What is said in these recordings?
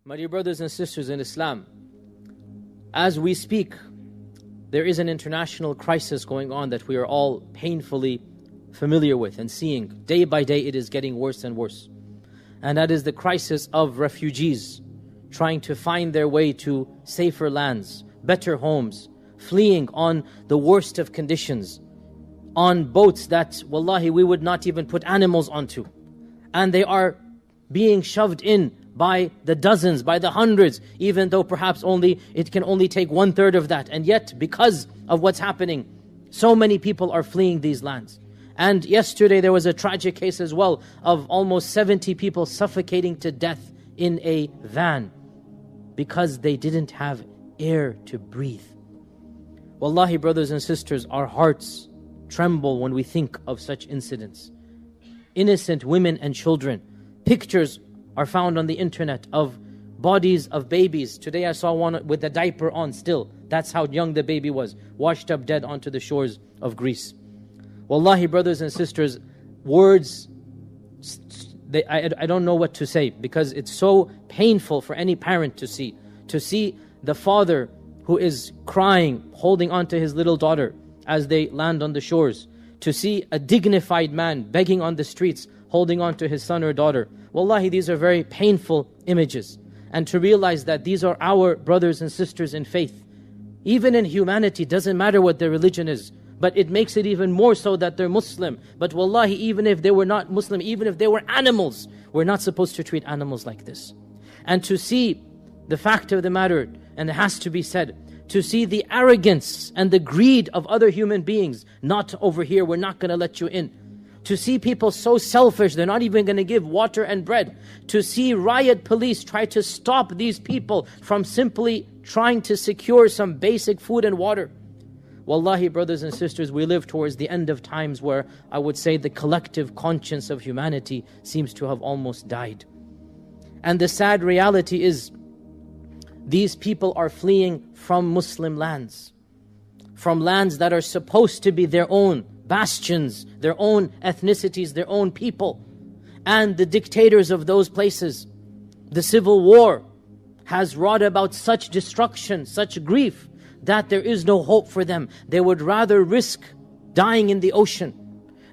My dear brothers and sisters in Islam, as we speak, there is an international crisis going on that we are all painfully familiar with and seeing. Day by day it is getting worse and worse. And that is the crisis of refugees trying to find their way to safer lands, better homes, fleeing on the worst of conditions, on boats that, wallahi, we would not even put animals onto. And they are being shoved in by the dozens, by the hundreds, even though perhaps it can only take 1/3 of that. And yet, because of what's happening, so many people are fleeing these lands. And yesterday there was a tragic case as well of almost 70 people suffocating to death in a van because they didn't have air to breathe. Wallahi, brothers and sisters, our hearts tremble when we think of such incidents. Innocent women and children. Pictures are found on the internet of bodies of babies. Today I saw one with a diaper on still. That's how young the baby was, washed up dead onto the shores of Greece. Wallahi, brothers and sisters, words, I don't know what to say, because it's so painful for any parent to see. To see the father who is crying, holding on to his little daughter as they land on the shores. To see a dignified man begging on the streets, holding on to his son or daughter. Wallahi, these are very painful images. And to realize that these are our brothers and sisters in faith. Even in humanity, doesn't matter what their religion is, but it makes it even more so that they're Muslim. But wallahi, even if they were not Muslim, even if they were animals, we're not supposed to treat animals like this. And to see the fact of the matter, and it has to be said, to see the arrogance and the greed of other human beings. Not over here, we're not going to let you in. To see people so selfish, they're not even going to give water and bread. To see riot police try to stop these people from simply trying to secure some basic food and water. Wallahi, brothers and sisters, we live towards the end of times where I would say the collective conscience of humanity seems to have almost died. And the sad reality is, these people are fleeing from Muslim lands. From lands that are supposed to be their own bastions, their own ethnicities, their own people. And the dictators of those places, the civil war has wrought about such destruction, such grief, that there is no hope for them. They would rather risk dying in the ocean.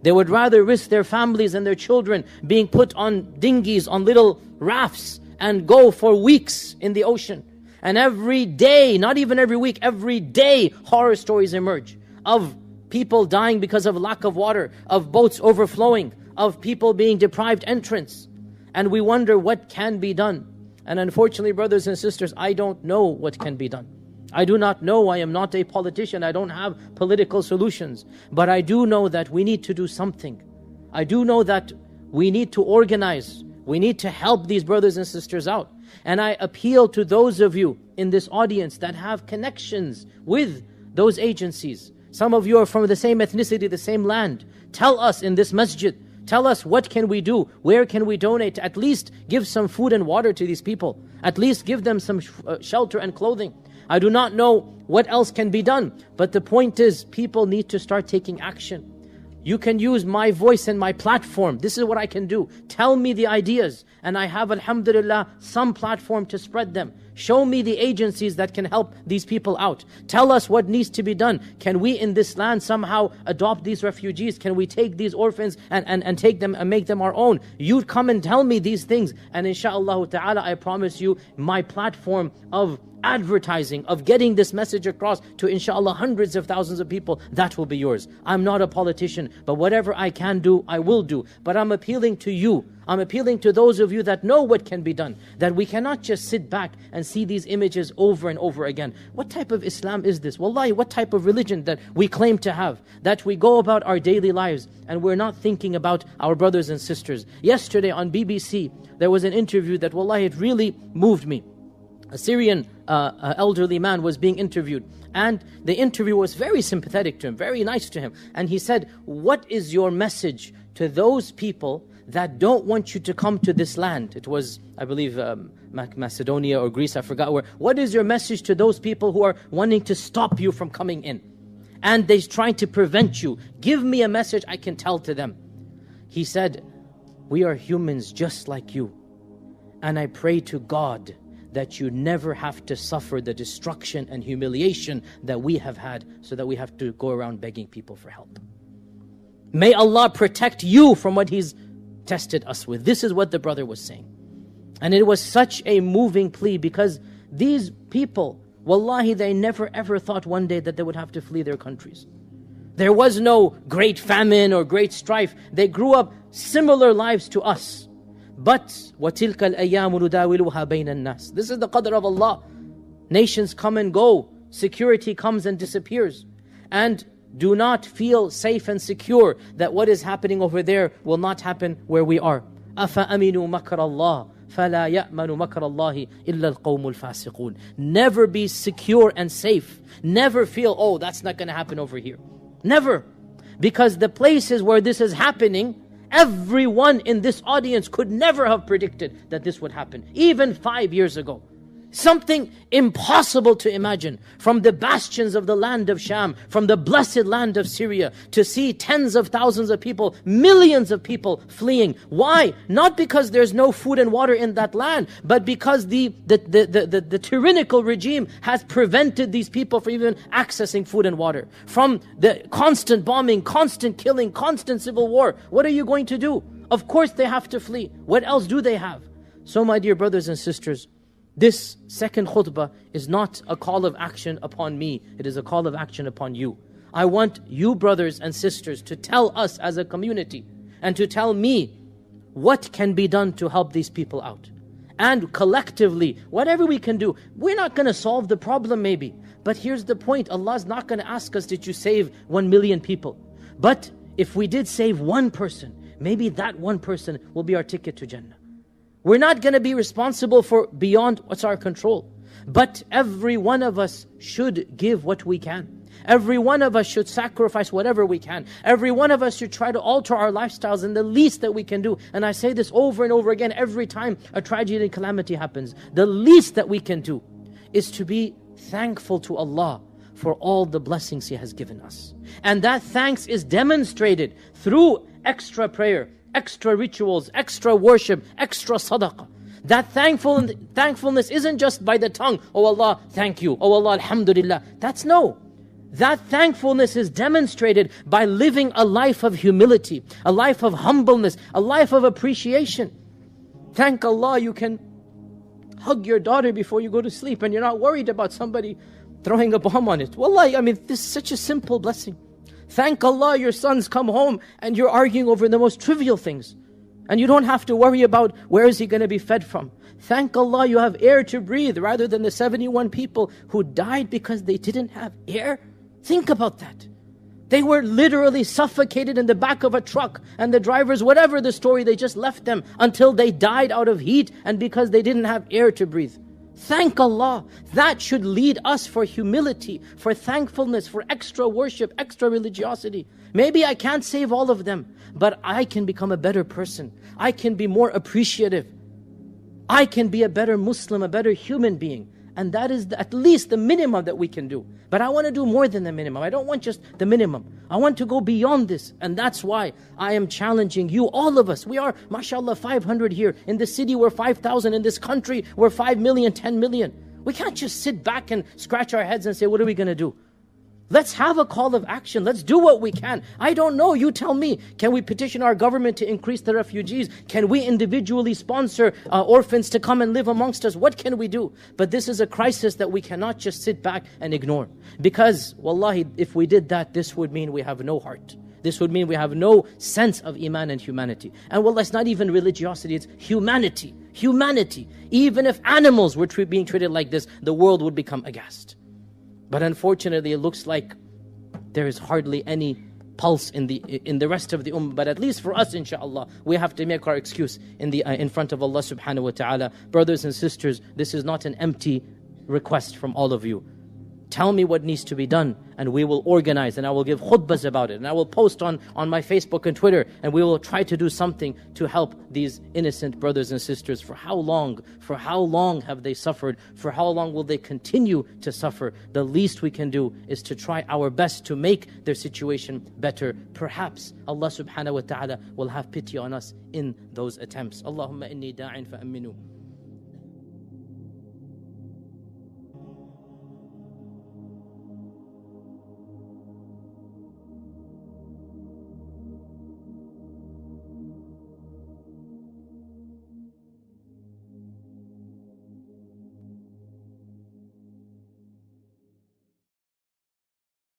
They would rather risk their families and their children being put on dinghies, on little rafts, and go for weeks in the ocean. And every day, not even every week, every day horror stories emerge of people dying because of lack of water, of boats overflowing, of people being deprived entrance. And we wonder what can be done. And unfortunately, brothers and sisters, I don't know what can be done. I do not know. I am not a politician. I don't have political solutions. But I do know that we need to do something. I do know that we need to organize. We need to help these brothers and sisters out. And I appeal to those of you in this audience that have connections with those agencies. Some of you are from the same ethnicity, the same land. Tell us in this masjid. Tell us what can we do? Where can we donate? At least give some food and water to these people. At least give them some shelter and clothing. I do not know what else can be done. But the point is, people need to start taking action. You can use my voice and my platform. This is what I can do. Tell me the ideas. And I have, alhamdulillah, some platform to spread them. Show me the agencies that can help these people out. Tell us what needs to be done. Can we in this land somehow adopt these refugees? Can we take these orphans and take them and make them our own? You come and tell me these things. And inshaAllah ta'ala, I promise you, my platform of advertising, of getting this message across to inshallah hundreds of thousands of people, that will be yours. I'm not a politician, but whatever I can do, I will do. But I'm appealing to you. I'm appealing to those of you that know what can be done, that we cannot just sit back and see these images over and over again. What type of Islam is this? Wallahi, what type of religion that we claim to have, that we go about our daily lives and we're not thinking about our brothers and sisters. Yesterday on BBC, there was an interview that, wallahi, it really moved me. A Syrian elderly man was being interviewed, and the interviewer was very sympathetic to him, very nice to him. And he said, what is your message to those people that don't want you to come to this land? It was, I believe, Macedonia or Greece, I forgot where. What is your message to those people who are wanting to stop you from coming in? And they're trying to prevent you. Give me a message I can tell to them. He said, we are humans just like you. And I pray to God that you never have to suffer the destruction and humiliation that we have had, so that we have to go around begging people for help. May Allah protect you from what He's tested us with. This is what the brother was saying. And it was such a moving plea, because these people, wallahi, they never ever thought one day that they would have to flee their countries. There was no great famine or great strife. They grew up similar lives to us. But وَتِلْكَ الْأَيَّامُ نُدَاوِلُهَا بَيْنَ النَّاسِ. This is the qadr of Allah. Nations come and go. Security comes and disappears. And do not feel safe and secure that what is happening over there will not happen where we are. أَفَأَمِنُوا مَكْرَ اللَّهِ فَلَا يَأْمَنُ مَكْرَ اللَّهِ إِلَّا الْقَوْمُ الْفَاسِقُونَ. Never be secure and safe. Never feel, oh, that's not going to happen over here. Never. Because the places where this is happening, everyone in this audience could never have predicted that this would happen. Even 5 years ago. Something impossible to imagine. From the bastions of the land of Sham, from the blessed land of Syria, to see tens of thousands of people, millions of people fleeing. Why? Not because there's no food and water in that land, but because the tyrannical regime has prevented these people from even accessing food and water. From the constant bombing, constant killing, constant civil war. What are you going to do? Of course they have to flee. What else do they have? So my dear brothers and sisters, this second khutbah is not a call of action upon me. It is a call of action upon you. I want you brothers and sisters to tell us as a community, and to tell me what can be done to help these people out. And collectively, whatever we can do. We're not going to solve the problem maybe. But here's the point. Allah is not going to ask us, did you save 1 million people? But if we did save one person, maybe that one person will be our ticket to Jannah. We're not going to be responsible for beyond what's our control. But every one of us should give what we can. Every one of us should sacrifice whatever we can. Every one of us should try to alter our lifestyles in the least that we can do. And I say this over and over again every time a tragedy and calamity happens. The least that we can do is to be thankful to Allah for all the blessings He has given us. And that thanks is demonstrated through extra prayer, extra rituals, extra worship, extra sadaqah. That thankfulness isn't just by the tongue. Oh Allah, thank you. Oh Allah, alhamdulillah. That's no. That thankfulness is demonstrated by living a life of humility, a life of humbleness, a life of appreciation. Thank Allah you can hug your daughter before you go to sleep and you're not worried about somebody throwing a bomb on it. Wallahi, I mean, this is such a simple blessing. Thank Allah your sons come home and you're arguing over the most trivial things. And you don't have to worry about where is he going to be fed from. Thank Allah you have air to breathe, rather than the 71 people who died because they didn't have air. Think about that. They were literally suffocated in the back of a truck, and the drivers, whatever the story, they just left them until they died out of heat and because they didn't have air to breathe. Thank Allah. That should lead us for humility, for thankfulness, for extra worship, extra religiosity. Maybe I can't save all of them, but I can become a better person. I can be more appreciative. I can be a better Muslim, a better human being. And that is at least the minimum that we can do. But I want to do more than the minimum. I don't want just the minimum. I want to go beyond this. And that's why I am challenging you, all of us. We are, mashallah, 500 here. In the city, we're 5,000. In this country, we're 5 million, 10 million. We can't just sit back and scratch our heads and say, what are we going to do? Let's have a call of action. Let's do what we can. I don't know. You tell me. Can we petition our government to increase the refugees? Can we individually sponsor orphans to come and live amongst us? What can we do? But this is a crisis that we cannot just sit back and ignore. Because, wallahi, if we did that, this would mean we have no heart. This would mean we have no sense of iman and humanity. And wallah, it's not even religiosity, it's humanity. Humanity. Even if animals were being treated like this, the world would become aghast. But unfortunately, it looks like there is hardly any pulse in the rest of the ummah. But at least for us, inshaAllah, we have to make our excuse in front of Allah subhanahu wa ta'ala. Brothers and sisters, this is not an empty request from all of you. Tell me what needs to be done, and we will organize, and I will give khutbahs about it, and I will post on my Facebook and Twitter, and we will try to do something to help these innocent brothers and sisters. For how long? For how long have they suffered? For how long will they continue to suffer? The least we can do is to try our best to make their situation better. Perhaps Allah subhanahu wa ta'ala will have pity on us in those attempts. Allahumma inni da'in fa'aminu.